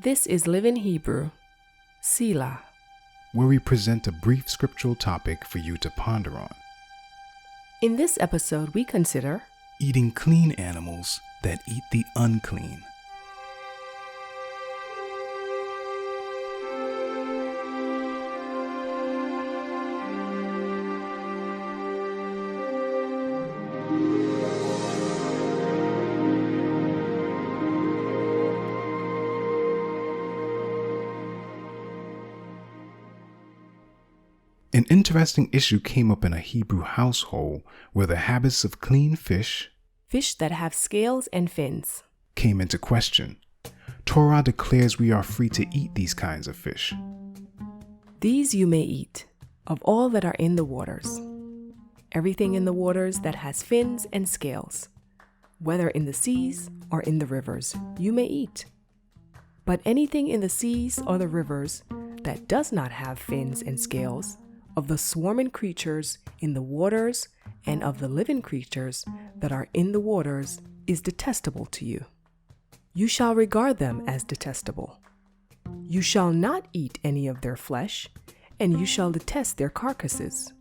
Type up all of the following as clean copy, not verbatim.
This is Living Hebrew, Selah, where we present a brief scriptural topic for you to ponder on. In this episode, we consider Eating clean animals that eat the unclean. An interesting issue came up in a Hebrew household where the habits of clean fish that have scales and fins came into question. Torah declares we are free to eat these kinds of fish. These you may eat, of all that are in the waters. Everything in the waters that has fins and scales, whether in the seas or in the rivers, you may eat. But anything in the seas or the rivers that does not have fins and scales, of the swarming creatures in the waters and of the living creatures that are in the waters, is detestable to you. You shall regard them as detestable. You shall not eat any of their flesh, and you shall detest their carcasses.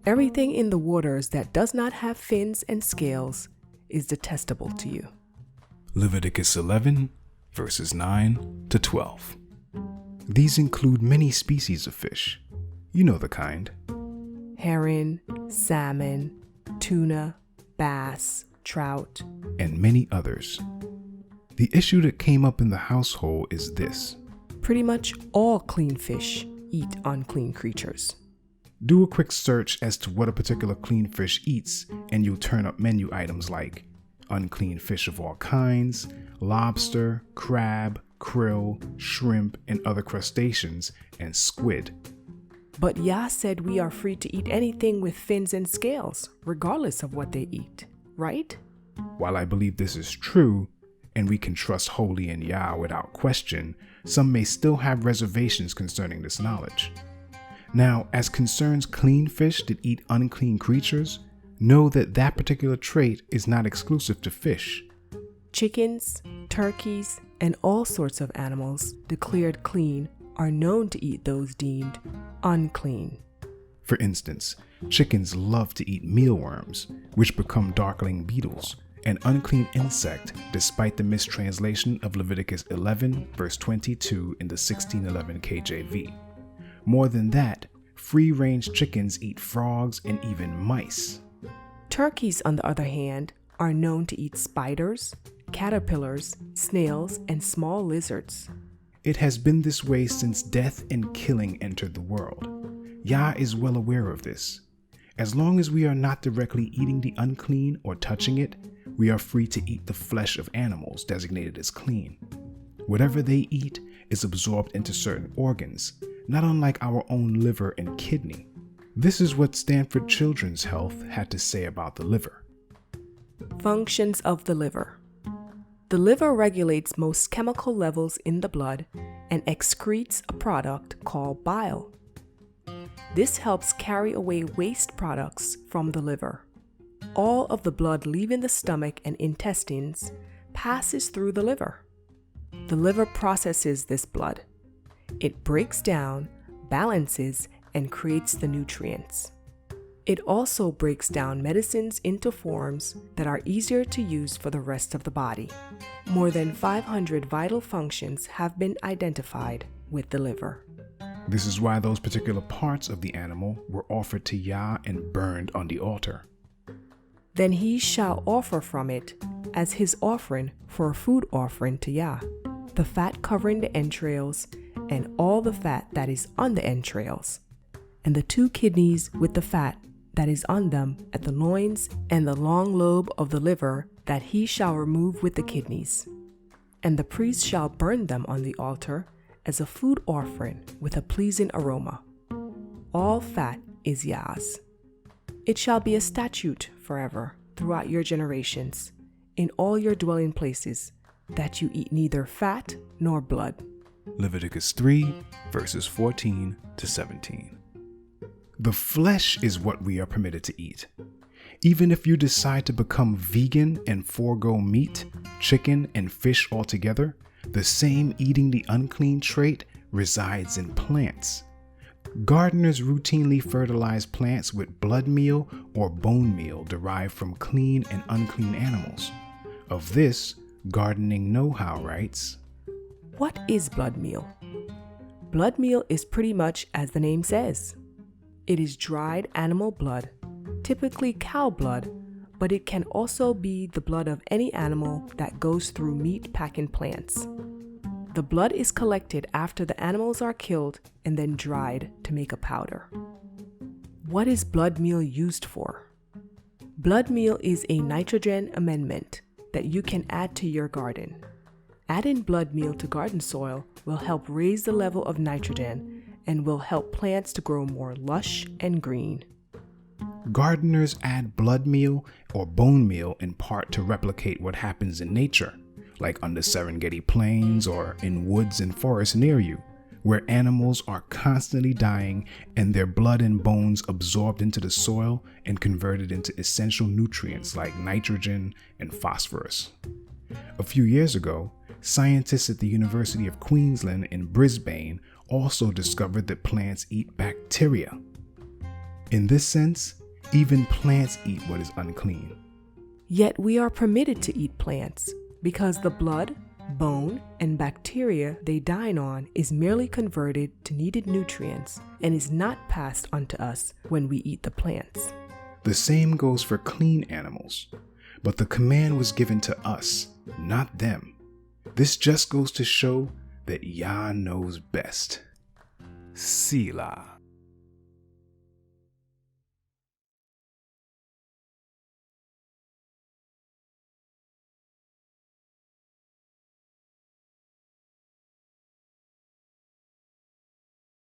Everything in the waters that does not have fins and scales is detestable to you. Leviticus 11, verses 9 to 12. These include many species of fish. You know the kind. Herring, salmon, tuna, bass, trout, and many others. The issue that came up in the household is this. Pretty much all clean fish eat unclean creatures. Do a quick search as to what a particular clean fish eats, and you'll turn up menu items like unclean fish of all kinds, lobster, crab, krill, shrimp, and other crustaceans, and squid. But Yah said we are free to eat anything with fins and scales, regardless of what they eat, right? While I believe this is true, and we can trust wholly in Yah without question, some may still have reservations concerning this knowledge. Now, as concerns clean fish that eat unclean creatures, know that that particular trait is not exclusive to fish. Chickens, turkeys, and all sorts of animals declared clean are known to eat those deemed unclean. For instance, chickens love to eat mealworms, which become darkling beetles, an unclean insect despite the mistranslation of Leviticus 11, verse 22 in the 1611 KJV. More than that, free-range chickens eat frogs and even mice. Turkeys, on the other hand, are known to eat spiders, caterpillars, snails, and small lizards. It has been this way since death and killing entered the world. Yah is well aware of this. As long as we are not directly eating the unclean or touching it, we are free to eat the flesh of animals designated as clean. Whatever they eat is absorbed into certain organs, not unlike our own liver and kidney. This is what Stanford Children's Health had to say about the liver. Functions of the liver. The liver regulates most chemical levels in the blood and excretes a product called bile. This helps carry away waste products from the liver. All of the blood leaving the stomach and intestines passes through the liver. The liver processes this blood. It breaks down, balances, and creates the nutrients. It also breaks down medicines into forms that are easier to use for the rest of the body. More than 500 vital functions have been identified with the liver. This is why those particular parts of the animal were offered to Yah and burned on the altar. Then he shall offer from it as his offering for a food offering to Yah, the fat covering the entrails and all the fat that is on the entrails, and the 2 kidneys with the fat that is on them at the loins, and the long lobe of the liver that he shall remove with the kidneys. And the priest shall burn them on the altar as a food offering with a pleasing aroma. All fat is Yah's. It shall be a statute forever throughout your generations, in all your dwelling places, that you eat neither fat nor blood. Leviticus 3, verses 14 to 17. The flesh is what we are permitted to eat. Even if you decide to become vegan and forego meat, chicken, and fish altogether, The same eating the unclean trait resides in plants. Gardeners routinely fertilize plants with blood meal or bone meal derived from clean and unclean animals. Of this, Gardening Know-How writes, What is blood meal? Blood meal is pretty much as the name says. It is dried animal blood, typically cow blood, but it can also be the blood of any animal that goes through meat packing plants. The blood is collected after the animals are killed and then dried to make a powder. What is blood meal used for? Blood meal is a nitrogen amendment that you can add to your garden. Adding blood meal to garden soil will help raise the level of nitrogen and will help plants to grow more lush and green. Gardeners add blood meal or bone meal in part to replicate what happens in nature, like on the Serengeti plains or in woods and forests near you, where animals are constantly dying and their blood and bones absorbed into the soil and converted into essential nutrients like nitrogen and phosphorus. A few years ago, scientists at the University of Queensland in Brisbane also discovered that plants eat bacteria. In this sense, even plants eat what is unclean. Yet we are permitted to eat plants because the blood, bone, and bacteria they dine on is merely converted to needed nutrients and is not passed on to us when we eat the plants. The same goes for clean animals, but the command was given to us, not them. This just goes to show that Yah knows best. Selah.